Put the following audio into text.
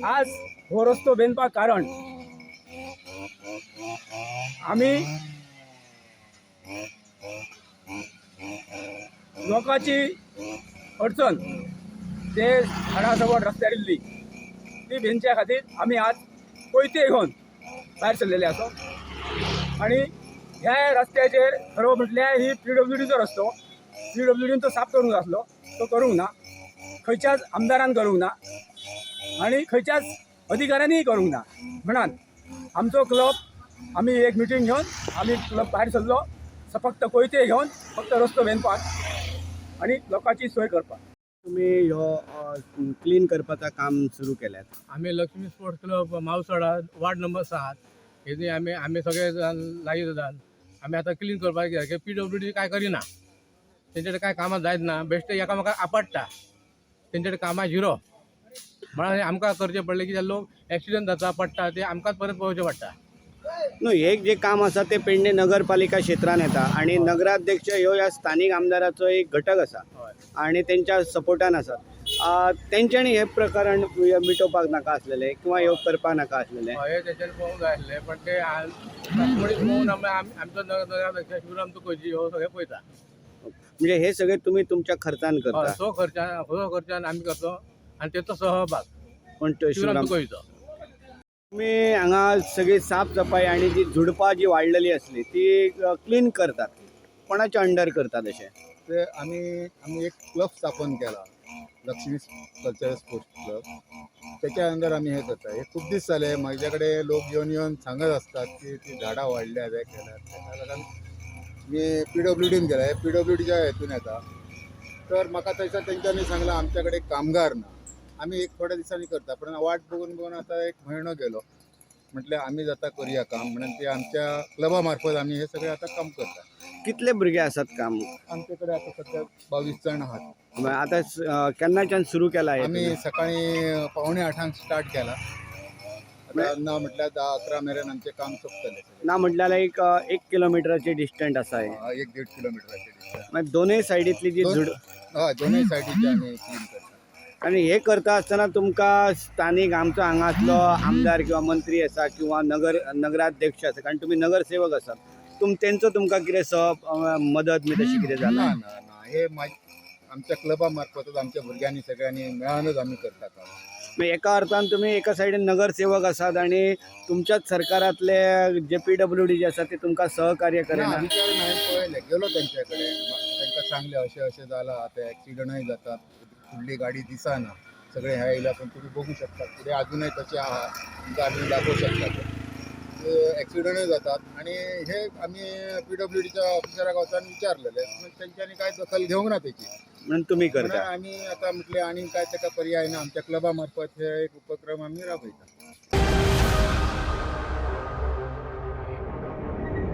आज हो रस्तो बेंदपाक कारण आम्ही लोकांची अडचण ते झाडासवट रस्त्यार इल्ली ती बेंच्या खातीर आम्ही आज कोयते घेवन भायर सरलेले आसो आणि ह्या रस्त्याचेर खरो म्हटल्यार ही PWDचो रस्तो PWDन तो साफ करूंक आसलो तो करूंक ना खंयच्याच आमदारान करूंक ना आणि खंयच्याच अधिकाऱ्यांनी करूंक ना म्हणान आमचो क्लब आम्ही एक मिटींग घेवन आम्ही क्लब भायर सरलो फक्त कोयते घेवन फक्त रस्तो बेंदपाक आणि लोकांची सोय करपाक। तुम्ही ह्यो क्लीन करपाचा काम सुरू केल्यात। आम्ही Lakshmi sports club Mavsoda ward number 7 हे आम्ही सगळे जाण लागीं जातात। आम्ही आता क्लीन करपाक की PWD काय करिना तेंचे काय कामां जायत ना बेश्टे एकामेकाक आपडटा तेंचे कामां झिरो म्हणून आमकां करचें पडलें की लोक एक्सिडेंट जाता पडटा ते आमकांच परत पळोवचें पडटा। न्हू हे जे काम आसा ते पेडणे नगरपालिका क्षेत्रान येता आणि नगराध्यक्ष ह्यो ह्या स्थानिक आमदाराचो एक घटक आसा आणि त्यांच्या सपोर्टान आसा। तेंच्यांनी हे प्रकरण मिटोवपाक नाका आसलेले किंवा ह्यो करपाक नाका आसलेले। हे तेंच्यांनी पळोवंक जाय आसलें पण ते मनीस पळोवन आमचो नगराध्यक्ष शिवराम तुकोजी हो सगळे पळयता। म्हणजे हे सगळे तुम्ही तुमच्या खर्चान करता? सो खर्चान आम्ही करतो आणि तेचो सहभाग पण शिवराम तुकोजीचो। तुम्ही हांगा सगळी साफसफाई आणि जी झुडपां जी वाडलेली असली ती क्लीन करतात, कोणाच्या अंडर करतात अशें? ते आम्ही एक क्लब स्थापन केला लक्ष्मी कल्चरल स्पोर्ट्स क्लब त्याच्या अंदर आम्ही हे करता। हे खूप दीस जाले माझ्याकडे लोक येऊन सांगत असतात की ती झाडां वाडल्यात हे केल्यात त्या लागून मी PWDन गेला PWDच्या हेतून येता तर म्हाका थंयसर तेंच्यांनी सांगला आमच्याकडे कामगार ना आम्ही एक थोड्या दिसांनी करता पण वाट बघून आता एक महिनो गेलो म्हटलं आम्ही जाता करूया काम म्हणून ते आमच्या क्लबा मार्फत आम्ही हे सगळे आता काम करता। कितले भुरगे आसात काम? आमच्याकडे आता सध्या 22 जण आहात। आता केन्नाच्यान सुरू केला हे? आम्ही सकाळी 7:45 स्टार्ट केला आता ना म्हटल्यार 10-11 मेरेन आमचे काम सोंपतले। ना म्हटल्यार एक 1 किलोमिटरचे डिस्टन्स आसा हे? 1-1.5 किलोमीटराचे डिस्टन्स। म्हणजे दोनूय सायडीतली जी झुड दोनूय सायडीचे आम्ही क्लीन करता। आणि हे करता आसतना तुमकां स्थानिक आमचो हांगातलो आमदार किंवा मंत्री आसा किंवा नगराध्यक्ष आसा कारण तुम्ही नगरसेवक आसात तेंचो तुमकां कितें मदत तशी कितें जाला? ना हे आमच्या क्लबा मार्फतच आमच्या भुरग्यांनी सगळ्यांनी मेळूनच आम्ही करता काम। म्हणजे एका अर्थान तुम्ही एका सायडीन नगरसेवक आसात आणि तुमच्याच सरकारातले जे PWD जे आसा ते तुमकां सहकार्य करेना? विचारून हांवें पळयलें गेलो तेंच्याकडे तांकां सांगलें अशें अशें जालां आता एक्सिडंटय जातात फुडली गाडी दिसना सगळे ह्या येयला पण तुम्ही बघू शकता पुढे अजूनही तसे आहा तुमकां आमी दाखवू शकता एक्सिडंटय जातात आणि हे आम्ही PWDच्या ऑफिसराक वचून विचारलेले तेंच्यांनी काय दखल घेवंक ना त्याची म्हणून तुम्ही करता? आम्ही आता म्हटले आणि काय त्याचा पर्याय ना आमच्या क्लबा मार्फत हे एक उपक्रम आम्ही राबयता।